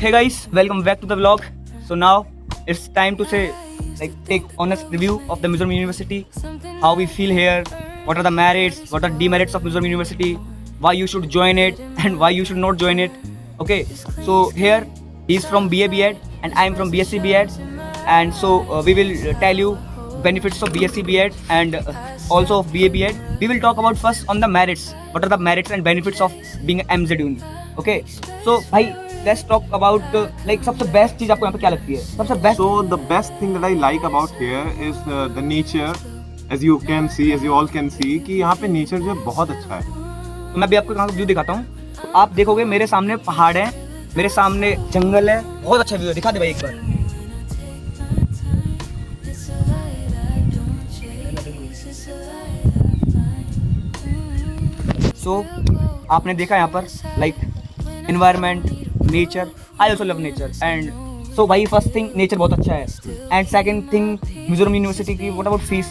Hey guys, welcome back to the vlog. So now it's time to say, take honest review of the Mizoram University, how we feel here, what are the merits, what are demerits of Mizoram University, why you should join it and why you should not join it. Okay, so here he's from BA B.Ed and I'm from BSc B.Ed, and so we will tell you benefits of BSc B.Ed and also of BA B.Ed. We will talk about first on the merits. What are the merits and benefits of being a MZ uni? Okay, so भाई let's talk about सबसे best चीज आपको यहाँ पे क्या लगती है? सबसे best So the best thing that I like about here is the nature. As you can see, as you all can see, कि यहाँ पे nature जो है बहुत अच्छा है. तो मैं भी आपको यहाँ का व्यू दिखाता हूँ. तो आप देखोगे मेरे सामने पहाड़ है, मेरे सामने जंगल है, बहुत अच्छा व्यू है. दिखा दे भाई एक बार. So आपने देखा यहाँ पर environment, nature. I also love nature and so भाई first thing nature बहुत अच्छा है and second thing Mizoram university की what about fees?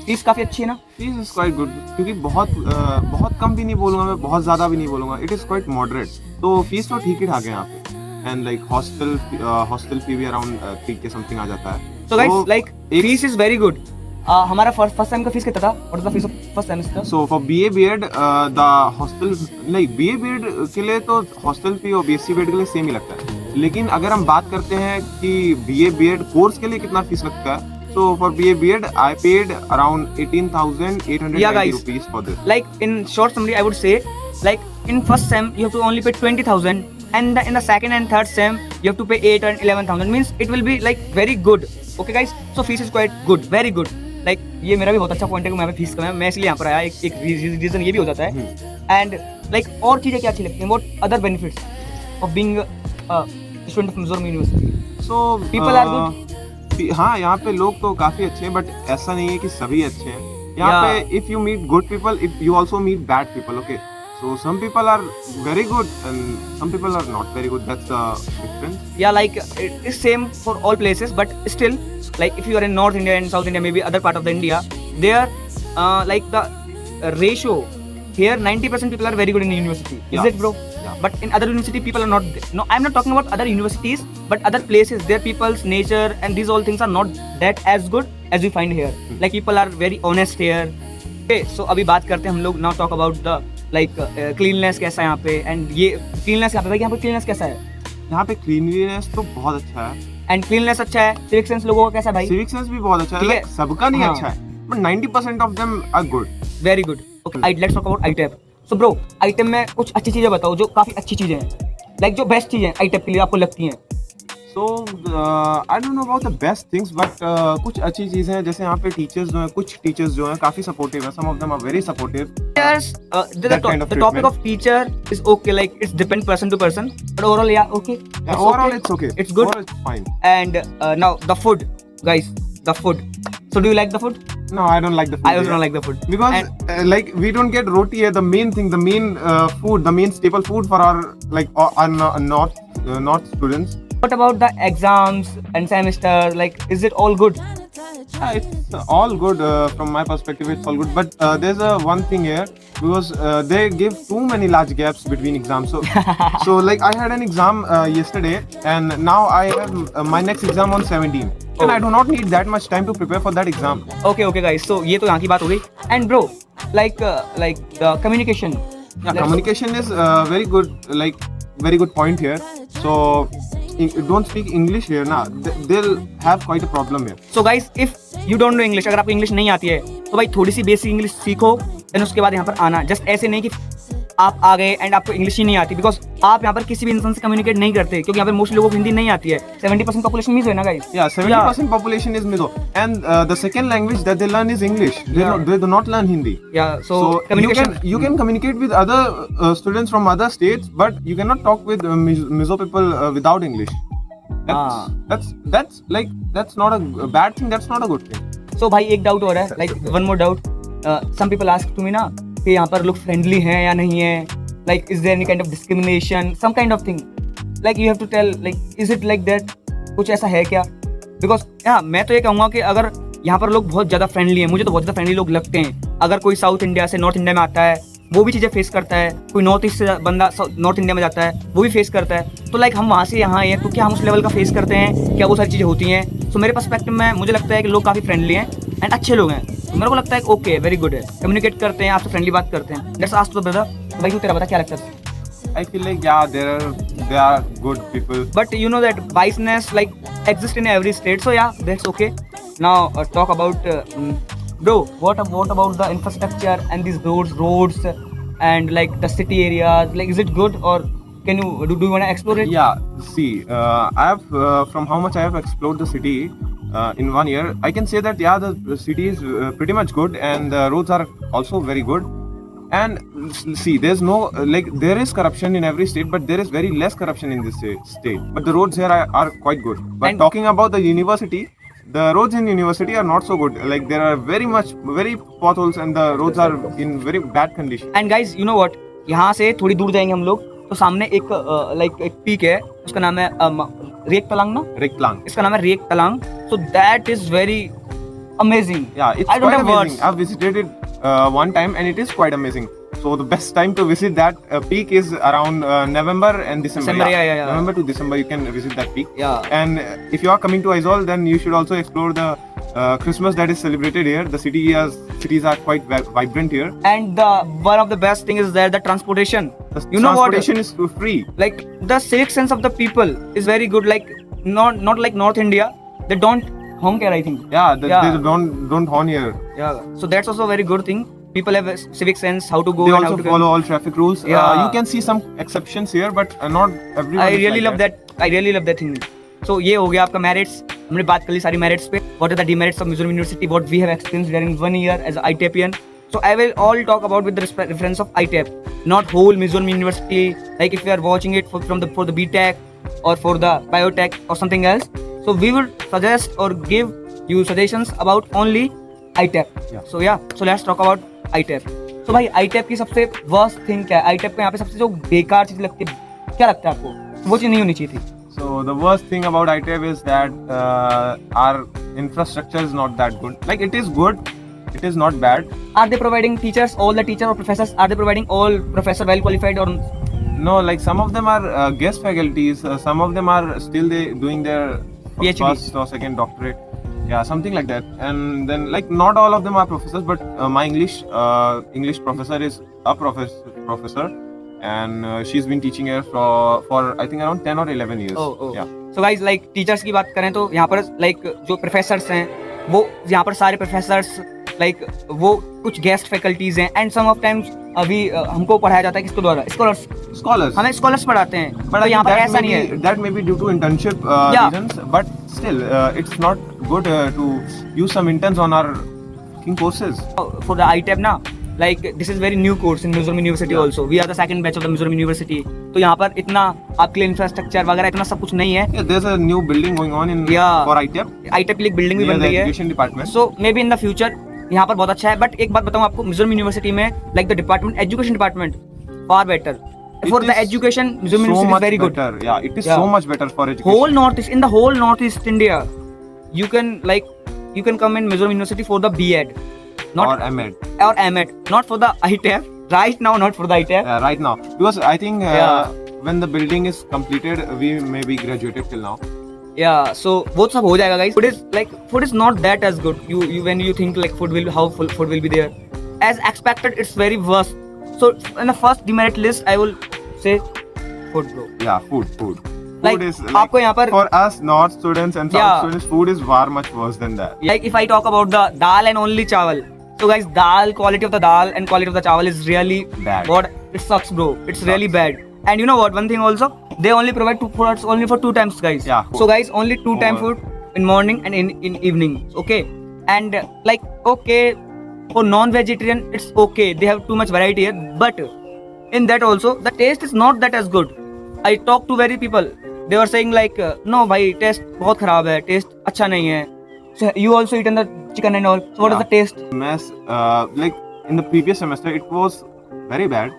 फीस काफी अच्छी है ना? Fees is quite good क्योंकि बहुत कम भी नहीं बोलूँगा मैं, बहुत ज़्यादा भी नहीं बोलूँगा. It is quite moderate. तो फीस तो ठीक ही ठाक है यहाँ पे. And like hostel fee भी around 3K something आ जाता है. So guys fees is very good. हमारा फर्स्ट सेम का फीस कितना था? What is the fees of first semester? So for BA B.Ed the hostel BA B.Ed के लिए तो hostel fee और BSc B.Ed के लिए सेम ही लगता है. लेकिन अगर हम बात करते हैं कि BA B.Ed कोर्स के लिए कितना फीस लगता है, so for BA B.Ed I paid around 18,890 rupees for this. Like in short summary I would say, like in first sem you have to only pay 20,000 and in the second and third sem you have to pay 8 and 11,000. Means it will be like very good. Okay guys, so fees is quite good, very good. Like ये मेरा भी बहुत अच्छा point है कि मैं fees कम है, मैं इसलिए यहाँ पर आया. एक रीजन ये भी हो जाता है. एंड लाइक और चीज़ें क्या अच्छी लगती हैं? What other benefits of being student of Mizoram university? So people are good. हाँ, यहाँ पे लोग तो काफी अच्छे हैं, बट ऐसा नहीं है कि सभी अच्छे हैं. यहाँ पे if you meet good people, if you also meet bad people. Okay, so some people are very good and some people are not very good. That's the difference. Yeah, like it is same for all places, but still, like if you are in North India and South India, maybe other part of the India, there, like the ratio here, 90% people are very good in university. Is Yeah. it, bro? Yeah. But in other university, people are not. No, I'm not talking about other universities, but other places, their people's nature and these all things are not that as good as we find here. Like people are very honest here. Okay, so अभी बात करते हैं हम लोग. Now talk about the cleanliness कैसा है यहाँ पे, and ये cleanliness यहाँ पे भाई, यहाँ पे cleanliness कैसा है? यहाँ पे क्लीनलीनेस तो बहुत अच्छा है. एंड क्लीननेस अच्छा है. सिविक सेंस लोगों का कैसा है भाई? सिविक सेंस भी बहुत अच्छा है. ठीक है. Like, सबका नहीं हाँ. अच्छा है, but 90% of them are good. Very good. Okay, let's talk about ITEP. So bro, ITEP में कुछ अच्छी चीजें बताओ जो काफी अच्छी चीजें हैं, लाइक जो बेस्ट चीजें आईटेप के लिए आपको लगती हैं. So I don't know about the best things, but कुछ अच्छी चीजें हैं. जैसे यहाँ पे टीचर्स जो हैं, कुछ टीचर्स जो हैं काफी सपोर्टिव हैं. Some of them are very supportive. Yes, the topic of teacher is okay, like it's depend person to person, but overall yeah, okay. Yeah, overall it's okay. It's good. Overall it's fine. And now the food, guys, the food. So do you like the food? No, I don't like the food. I also don't like the food because like we don't get roti here. The main thing, the main food, the main staple food for our not students. What about the exams and semester? Like, is it all good? Yeah, it's all good from my perspective. It's all good, but there's one thing here because they give too many large gaps between exams. So like I had an exam yesterday, and now I have my next exam on 17, and I do not need that much time to prepare for that exam. Okay, guys. So ये तो यहाँ की बात हो गई. And bro, like the communication. Yeah, communication is very good. Like very good point here. So don't speak English here ना, they'll have quite a problem here. So guys, if you don't know English, अगर आपको English नहीं आती है तो भाई थोड़ी सी basic English सीखो, देन उसके बाद यहाँ पर आना. जस्ट ऐसे नहीं कि आप आ गए एंड आपको इंग्लिश ही नहीं आती, बिकॉज आप यहाँ पर किसी भी इंसान से कम्युनिकेट नहीं करते क्योंकि यहाँ पर मोस्ट लोगों को हिंदी नहीं आती है. 70% पॉपुलेशन मिज़ो है ना guys? Yeah, 70% population is Mizo, and the second language that they learn is English. They do not learn Hindi. Yeah, so communication. You can communicate with other students from other states, but you cannot talk with Mizo people without English. That's not a bad thing. That's not a good thing. So भाई एक doubt हो रहा है, like one more doubt. Some people ask to me ना कि यहाँ पर लोग फ्रेंडली हैं या नहीं है, like is there any kind of discrimination, some kind of thing, like you have to tell, like is it like that, कुछ ऐसा है क्या? Because मैं तो ये कहूँगा कि अगर यहाँ पर लोग बहुत ज़्यादा फ्रेंडली हैं, मुझे तो बहुत ज़्यादा फ्रेंडली लोग लगते हैं. अगर कोई साउथ इंडिया से नॉर्थ इंडिया में आता है वो भी चीज़ें फेस करता है, कोई नॉर्थ ईस्ट से बंदा नॉर्थ इंडिया में जाता है वो भी फेस करता है, तो लाइक हम वहाँ से यहाँ आए हैं तो क्या हम उस लेवल का फेस करते हैं, क्या वो सारी चीज़ें होती हैं। सो मेरे पर्सपेक्टिव में मुझे लगता है कि लोग काफ़ी फ्रेंडली हैं एंड अच्छे लोग हैं, तो मेरे को लगता है कि ओके वेरी गुड है, कम्युनिकेट करते हैं, आपसे फ्रेंडली बात करते हैं। लेट्स आस्क द ब्रदर, भाई तू तेरा बता क्या लगता है? I feel like yeah, there are good people. But you know that biasness like exists in every state, so yeah, that's okay. Now talk about bro, what about the infrastructure and these roads and like the city areas, like is it good or can you do you want to explore it? Yeah, see, I have from how much I have explored the city in 1 year, I can say that yeah, the city is pretty much good and the roads are also very good. And see, there's no like there is corruption in every state, but there is very less corruption in this state. But the roads here are quite good. But And- talking about the university, the roads in university are not so good. Like there are very potholes and the roads are in very bad condition. And guys, you know what, यहाँ से थोड़ी दूर जाएंगे हम लोग तो सामने एक लाइक एक पीक है, उसका नाम है रेक तलांग ना, Reklang. इसका नाम है रेक तलांग। So that is very amazing. Yeah, it's I don't quite have amazing. words. I've visited it one time and it is quite amazing. So the best time to visit that peak is around November and December. December, yeah. November to December, you can visit that peak. Yeah. And if you are coming to Aizawl, then you should also explore the Christmas that is celebrated here. The cities are quite vibrant here. And the one of the best thing is there the transportation. The You know what? transportation is free. Like the civic sense of the people is very good. Like not like North India, they don't honk here, I think. Yeah, Yeah. they don't horn here. Yeah. So that's also a very good thing. People have a civic sense, how to go They and how also to follow all traffic rules. Yeah. You can see some exceptions here, but not everyone. I is really like love that. I really love that thing. So ये हो गया आपका merits. हमने बात कर ली सारी merits पे. What are the demerits of Mizoram University? What we have experienced during 1 year as an ITAPian. So I will all talk about with the reference of ITAP, not whole Mizoram University. Like if you are watching it for the BTech or for the biotech or something else. So we will suggest or give you suggestions about only ITAP. Yeah. So yeah. So let's talk about ITAP. So भाई ITAP की सबसे worst thing क्या है? ITAP पे यहाँ पे सबसे जो बेकार चीज लगती है, क्या लगता है आपको? वो चीज नहीं होनी चाहिए थी। So the worst thing about ITAB is that our infrastructure is not that good. Like it is good, it is not bad. Are they providing teachers, all the teachers or professors? Are they providing all professor well qualified or? No, like some of them are guest faculties, some of them are still doing their PhD. first or second doctorate. Yeah, something like that. And then like not all of them are professors, but my English professor is a professor. And she's been teaching here for I think around 10 or 11 years. Oh. Yeah. So guys, like teachers की बात करें तो यहाँ पर like जो professors हैं वो यहाँ पर सारे professors like वो कुछ guest faculties हैं and some of times अभी हमको पढ़ाया जाता है किसके द्वारा? Scholars. हमें scholars पढ़ाते हैं, But तो I यहाँ think पर ऐसा नहीं है। that may be due to internship Yeah. reasons, but still, it's not good to use some interns on our courses. For the ITAP ना, like this is very new course in Mizoram University Yeah. also. We are the second batch of the Mizoram University. तो यहाँ पर इतना आपके लिए infrastructure वगैरह इतना सब कुछ नहीं है। Yeah, there's a new building going on in Yeah. for ITEP. ITAP की एक building भी Near बन the रही है। education department. So maybe in the future यहाँ पर बहुत अच्छा है, बट एक बात बताऊँ आपको, मिजोरम यूनिवर्सिटी में like the department, education department far better. For It the is education, Mizoram so University is much very good. better. Yeah, it is Yeah. so much better for education. Whole Northeast, in the whole Northeast India, you can come in Mizoram University for the B.Ed, not or MEd. or M.Ed, not for the ITAP. Right now, not for the ITAP. Right now, because I think Yeah. when the building is completed, we may be graduated till now. Yeah, so वो सब हो जाएगा guys. Food is not that as good. You when you think like food will be there, as expected, it's very worse. So in the first demerit list, I will say food, bro. Yeah, food. Food Like, is आपको यहाँ पर for us North students and South Yeah. students, food is far much worse than that. like if I talk about the dal and only chawal. So guys, quality of the dal and quality of the chawal is really Bad. God, it sucks, bro. It's really bad. And you know what? One thing also, they only provide food only for 2 times, guys. Yeah. So guys, only 2 time Oh. food in morning and in evening. Okay. And okay, for non-vegetarian, it's okay. They have too much variety here. But in that also, the taste is not that as good. I talked to very people. They were saying like, no, भाई taste बहुत खराब है, taste अच्छा नहीं है. So you also eaten the chicken and all. So what is Yeah. the taste? Mess, like in the previous semester, it was very bad,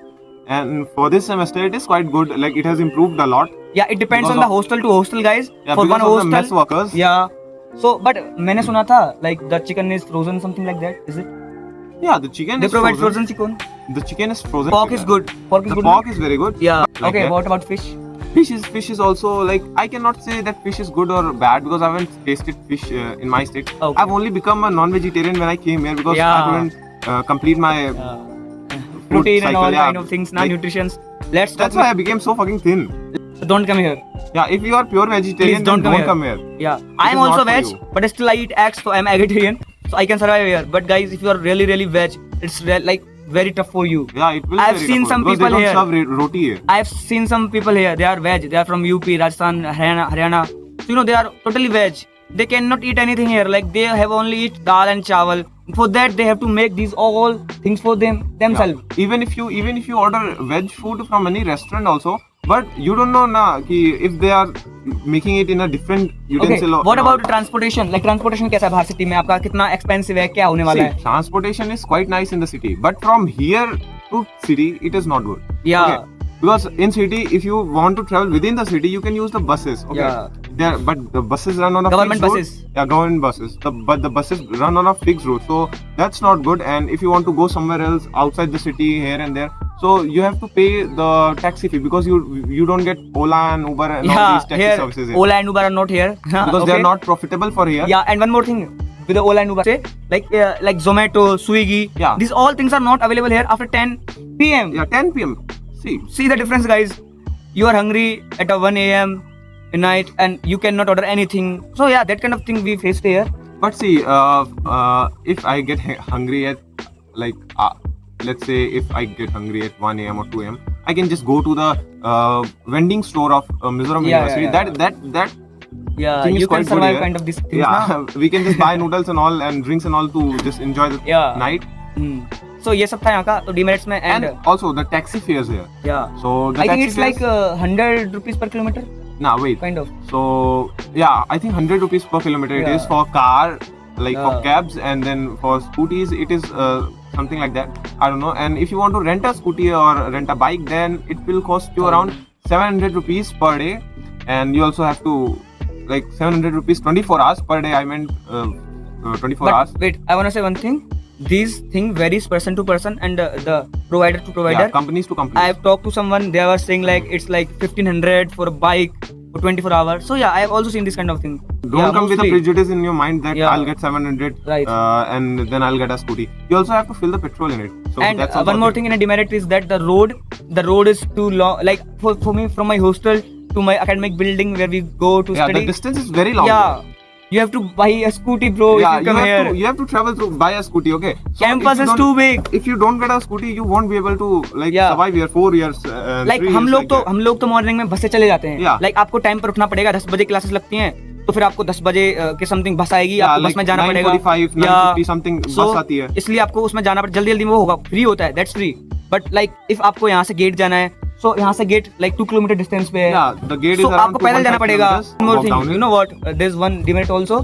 and for this semester, it is quite good. Like it has improved a lot. Yeah, it depends Because on the of- hostel to hostel, guys. Yeah, For because one of the hostel, mess workers. yeah. So, but मैंने सुना था like the chicken is frozen, something like that. Is it? Yeah, the chicken They is provide frozen. frozen chicken. the chicken is frozen. Pork is good. Pork is The good. pork is very good. Yeah. Like Okay. that. What about fish? Fish is also like, I cannot say that fish is good or bad because I haven't tasted fish in my state. Okay. I've only become a non-vegetarian when I came here because Yeah. I couldn't complete my food Protein and cycle. all Yeah. kind of things. Now Like, nutritions. Let's talk. that's why I became so fucking thin. So don't come here. Yeah, if you are pure vegetarian, Please don't then come don't here. come here. Yeah. I am is also not for veg, you. but still I eat eggs, so I'm vegetarian. So I can survive here. But guys, if you are really veg, it's like very tough for you. Yeah, it will. be I've very seen tough some because people they here. don't serve roti here. I've seen some people here. They are veg. They are from UP, Rajasthan, Haryana. So they are totally veg. They cannot eat anything here. Like they have only eat dal and chawal. For that, they have to make these all things for themselves. Yeah. Even if you order veg food from any restaurant also, but you don't know na ki if they are making it in a different Okay. utensil. What about transportation? Like transportation कैसा है बाहर city में आपका कितना expensive है क्या होने वाला है? Transportation is quite nice in the city, but from here to city, it is not good. Yeah. Okay. Because in city, if you want to travel within the city, you can use the buses. Okay. Yeah. But the buses run on a Government fixed buses. route. Yeah, government buses. But the buses run on a fixed route, so that's not good. And if you want to go somewhere else outside the city, here and there, so you have to pay the taxi fee because you don't get Ola and Uber and all Yeah. these taxi Here, services here. Ola and Uber are not here. Because they Okay. are not profitable for here. Yeah, and one more thing with the Ola and Uber, say like Zomato, Swiggy. Yeah. These all things are not available here after 10 p.m. Yeah, 10 p.m. See the difference, guys. You are hungry at a 1 a.m. at night and you cannot order anything. So yeah, that kind of thing we faced here. But see, if I get hungry at like let's say if I get hungry at 1 a.m. or 2 a.m., I can just go to the vending store of Mizoram Yeah, University. yeah, yeah. That Yeah, thing is you can quite good survive here. kind of these things. yeah, ना? we can just buy noodles and all and drinks and all to just enjoy the Yeah. night. So ये सब था यहाँ का तो demerits में And and also the taxi fares here. yeah. So the I think taxi it's fares, like 100 rupees per kilometer, nah wait. kind of. So yeah, I think 100 rupees per kilometer it Yeah. is for car, like for Yeah. cabs, and then for scooties it is something like that. I don't know. And if you want to rent a scooty or rent a bike, then it will cost you around 700 rupees per day, and you also have to like 700 rupees 24 hours per day. I meant 24 hours. But wait, I wanna say one thing. These thing varies person to person and the provider to provider. Yeah, companies to companies. I've talked to someone. They were saying like it's like 1500 for a bike for 24 hours. So yeah, I have also seen this kind of thing. Don't Yeah, come with a mostly. prejudice in your mind that Yeah. I'll get 700 Right. and then I'll get a scooty. You also have to fill the petrol in it. So And that's also one a more thing in a demerit is that the road is too long. Like for me from my hostel to my academic building where we go to Yeah, study. the distance is very long. Yeah, you have to buy a scooty, bro. Yeah, if you come here. you have to travel through buy a scooty. Okay. So Campus if you is don't- too big. If you don't get a scooty, you won't be able to like Yeah. survive here 4 years. Like 3 हम years लोग like तो that. हम लोग तो morning में बस से चले जाते हैं. Yeah. Like आपको टाइम पर उठना पड़ेगा. 10 बजे क्लासेस लगती हैं तो फिर आपको 10 बजे के समथिंग बस आएगी. Yeah, आपको like बस में जाना पड़ेगा. 9:45, 9:50 something So, बस आती है. इसलिए आपको उसमें जाना पड़ेगा. जल्दी जल्दी में वो होगा. फ्री होता है. That's free. But like if आपको यहाँ से गेट जाना है, so यहाँ से गेट like 2 किलोमीटर डिस्टेंस पे है. Yeah, the gate So is around आपको पैदल जाना 2.5 पड़ेगा. kilometers. One more Walk thing, down you it. know what? There's one demerit also.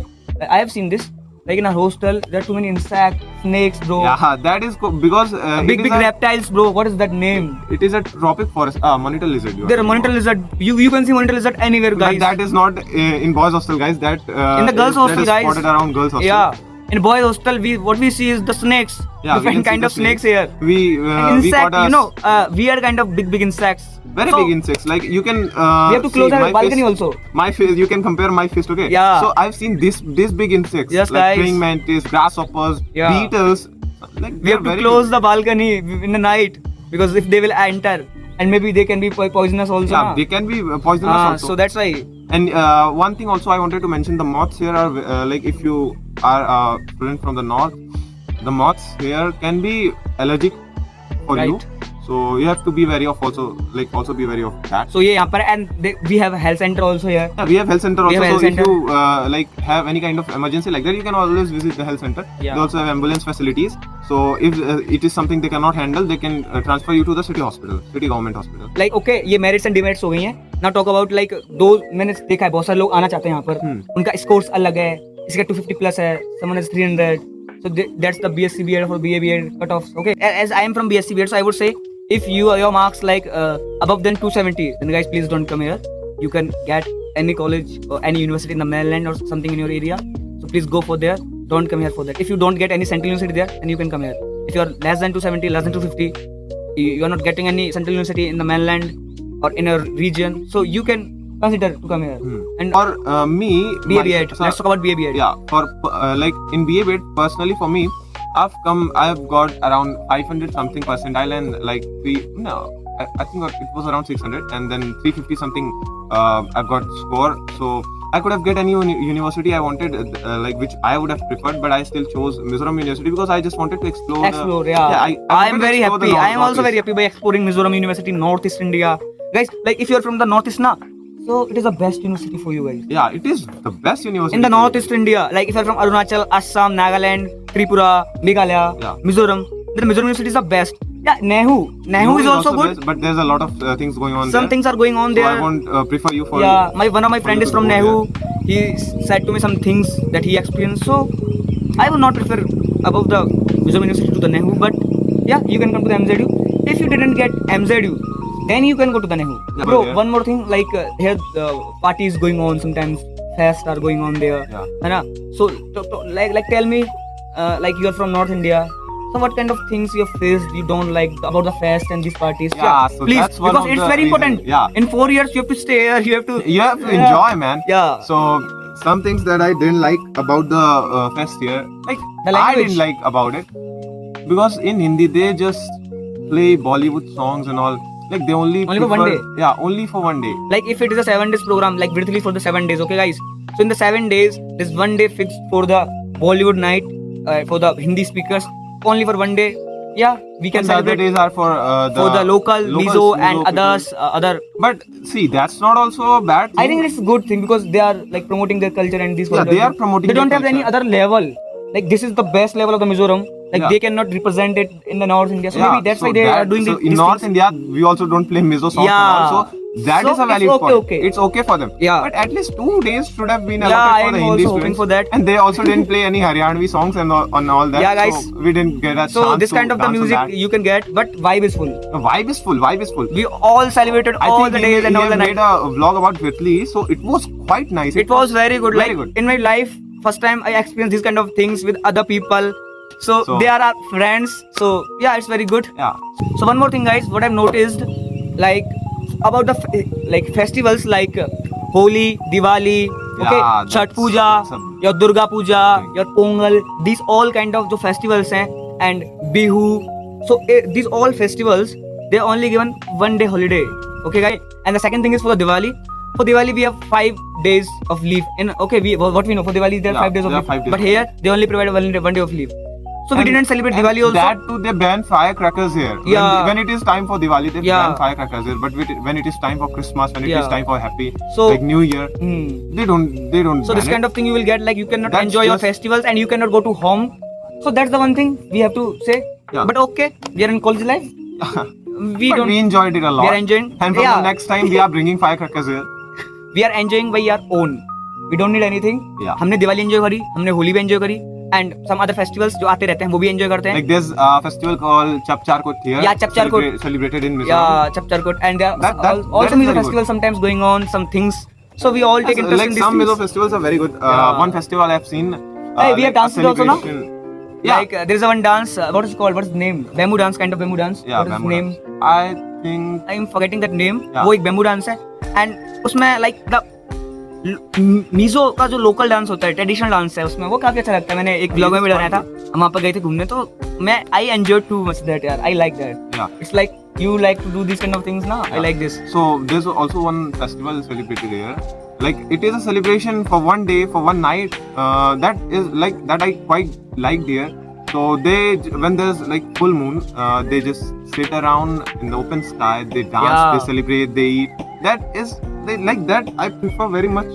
I have seen this. Like in a hostel, there are too many insects, snakes, bro. Yeah, that is because Big reptiles, bro. What is that name? it is a tropic forest. Monitor lizard. you are There are talking monitor about. lizard. You can see monitor lizard anywhere, guys. But that is not in boys hostel, guys. That In the girls' hostel, that is guys. spotted around girls' hostel. Yeah. In boys' hostel, what we see is the snakes. Yeah, we Different can see kind the of snakes here. We And we insect, caught a weird kind of big insects. very So, big insects. Like you can. We have to close see our my balcony fist, also. My face. You can compare my fist. Okay. Yeah. So I've seen this big insects. Yes, like guys. praying mantis, grasshoppers, Yeah. beetles. Like We have to close the balcony in the night because if they will enter and maybe they can be poisonous also. Yeah, na? they can be poisonous also. So that's why. And one thing also I wanted to mention, the moths here are like if you are a student from the north, the moths here can be allergic for you. Right. So you have to be wary of also be wary of that. So ये यहाँ पर and we have a health center also here. Yeah, we have health center We also. have So health if you like have any kind of emergency like that, you can always visit the health center. Yeah. They also have ambulance facilities. So if it is something they cannot handle, they can transfer you to the city hospital, city government hospital. Like okay, ये merits and demerits हो गई हैं. Now talk about like दो मैंने देखा है बहुत सारे लोग आना चाहते हैं यहाँ पर. उनका scores अलग है. इसका 250 plus है. Someone has 300. So that's the BSc BEd or BA BEd cutoffs. Okay, as I am from BSc BEd, so I would say if your marks like above than 270, then guys please don't come here. You can get any college or any university in the mainland or something in your area. So please go for there. Don't come here for that. If you don't get any central university there, then you can come here. If you are less than 270, less than 250, you are not getting any central university in the mainland or in a region, so you can consider to come here. And For me, BA BEd. so- Let's talk about BA BEd. yeah, for like in BA BEd, personally for me, I've got around 500 something percentile and like I think it was around 600 and then 350 something I've got score. So I could have get any university I wanted, like which I would have preferred, but I still chose Mizoram University because I just wanted to explore. Explore, yeah. I I am wanted to very explore the happy. I am also Northeast. very happy by exploring Mizoram University, Northeast India. Guys, like if you are from the Northeast now, so it is the best university for you guys. Yeah, it is the best university In the for you. Northeast India, like if you are from Arunachal, Assam, Nagaland, Tripura, Meghalaya, Yeah. Mizoram, then Mizoram University is the best. Yeah, Nehu is also good. best, but there's a lot of things going on Some there. things are going on So there. I won't prefer you for. Yeah, one of my for friend you is to from go Nehu. there. He said to me some things that he experienced. So I would not prefer above the Mizoram University to the Nehu, but yeah, you can come to the MZU. If you didn't get MZU, then you can go to the Nehu. Yeah, Bro, but yeah. one more thing, like here parties going on sometimes, fests are going on there. Yeah. है ना? So like tell me, like you are from North India. So what kind of things you have faced you don't like about the fest and these parties? Yeah, so please, that's one because of it's the very reason. important. Yeah. In 4 years you have to stay here. You have to. You have to Yeah. enjoy, man. Yeah. So some things that I didn't like about the fest here, like The I language. didn't like about it because in Hindi they just play Bollywood songs and all. Like they only Only for one prefer- day. Yeah, only for one day. Like if it is a 7 days program, like literally for the 7 days, okay guys. So in the 7 days, there's one day fixed for the Bollywood night, for the Hindi speakers, only for one day. Yeah, we can And the other celebrate days are for the local Mizo and people. others, other. But see, that's not also a bad thing. I think it's a good thing because they are like promoting their culture and these. Yeah, they are promoting They don't their have any culture. other level. Like this is the best level of the Mizoram. Like Yeah. they cannot represent it in the North India. So Yeah, maybe that's so why they are that- doing so these in North things. India, we also don't play Mizo songs Yeah. and all. So that So is a valid it's okay, point. okay. It's okay for them. Yeah. But at least 2 days should have been Yeah, allotted I for am the also Hindi hoping students. for that. And they also didn't play any Haryanvi songs and all that. Yeah, guys. So we didn't get a So chance this to kind of the dance on music that. you can get, but vibe is full. The vibe is full. Vibe is full. We all celebrated I all think the he days and all the made nights. a vlog about Vitli, so it was quite nice. It was very good. Very Like good. in my life, first time I experienced these kind of things with other people. So So- they are our friends. So yeah, it's very good. Yeah. So one more thing, guys, what I've noticed, like about the like festivals like Holi, Diwali, okay, Yeah, Chhat that's Puja, some- your Durga Puja, thing. your Pongal, these all kind of the festivals hain, and Bihu. So these all festivals, they're only given 1 day holiday. Okay, guys. And the second thing is for the Diwali. For Diwali, we have 5 days of leave. In okay, what we know for Diwali, there are Yeah, 5 days of there are leave. 5 days. But here, they only provide 1 day of leave. So we And- didn't celebrate and Diwali also. That too, they ban firecrackers here. Yeah. When it is time for Diwali, they Yeah. ban firecrackers here. But when it is time for Christmas, when it is Yeah. time for happy, So- like New Year, Hmm. they don't. So this ban kind it. of thing you will get, like you cannot That's enjoy your just- festivals and you cannot go to home. So that's the one thing we have to say. Yeah. But okay, we are in college life. We But don't. we enjoyed it a lot. We are enjoying. And from Yeah. the next time, we are bringing firecrackers here. We are enjoying by our own. We don't need anything. Yeah. हमने Diwali enjoy करी, हमने होली भी enjoy करी, and some other festivals जो आते रहते हैं वो भी enjoy करते हैं. Like there's a festival called Chapcharkot here. Yeah, Chapcharkut. Celebrated in Mizoram. Yeah, Chapcharkut, and there are That also is Mizo very festivals sometimes going on, some things. So we all take interest like in these some things. Mizo festivals are very good. Yeah. One festival I've seen. Hey, we have like a dances also now? celebration. Yeah. Like there is a one dance. What is it called? What is the name? Bamboo dance, kind of bamboo dance. Yeah, what is bamboo the name? dance. I think I am forgetting that name. Yeah. वो एक bamboo dance है. And उसमें like the Mizo का जो local dance होता है, traditional dance है, उसमें वो काफी अच्छा लगता है. मैंने एक ब्लॉग में भी बनाया था, हम वहाँ पर गए थे घूमने, तो मैं I enjoy too much that यार. I like that. yeah. It's like you like to do these kind of things ना. I like this. So there's also one festival celebrated here. Like it is a celebration for one day, for one night. That is like that I quite liked here. So when there's like full moon, they just sit around in the open sky. They dance, Yeah. they celebrate, they eat. They like that. I prefer very much.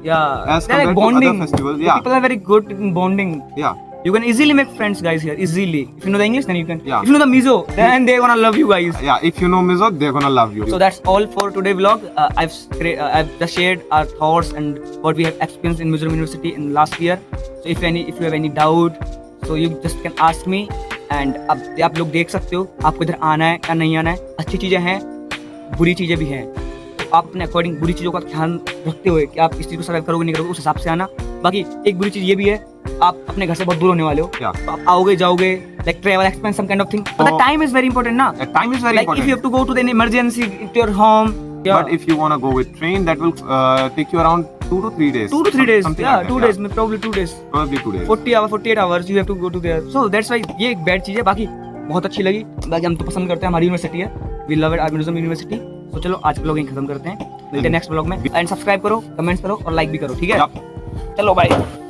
Yeah. As They're like compared to other bonding. festivals, The yeah. People are very good in bonding. Yeah. You can easily make friends, guys, here. Easily. If you know the English, then you can. Yeah. If you know the Mizo, then they're gonna love you guys. Yeah. If you know Mizo, they're gonna love you. So that's all for today vlog. I've just shared our thoughts and what we have experienced in Mizoram University in last year. So if you have any doubt, so you just can ask me. And अब आप लोग देख सकते हो आपको इधर आना है या नहीं आना है. अच्छी चीजें हैं, बुरी चीजें भी हैं. तो आप अपने अकॉर्डिंग बुरी चीज़ों का ध्यान रखते हुए कि आप इस चीज़ को सर्वाइव करोगे नहीं करोगे, उस हिसाब से आना. बाकी एक बुरी चीज़ ये भी है, आप अपने घर से बहुत दूर होने वाले हो, Yeah. तो आप आओगे जाओगे, like travel expense, some kind of thing. But the Oh. time is very important, na? Time is very Like important. if you have to go to an emergency to your home, yeah. But if you wanna go with train, that will take you around 2 to 3 days. 2 to 3 days, Something yeah, like that, 2 days, probably 2 days. Probably 2 days. 48 hours you have to go to there. So that's why ये एक bad चीज़ है, बाकी बहुत अच्छी लगी, बाकी हम तो पसंद करते हैं, हमारी यूनिवर्सिटी है, we love it, our museum university. तो चलो आज ब्लॉग यहीं खत्म करते हैं, मिलते हैं नेक्स्ट ब्लॉग में। एंड सब्सक्राइब करो, कमेंट्स करो और लाइक भी करो, ठीक है? Yup. चलो बाय।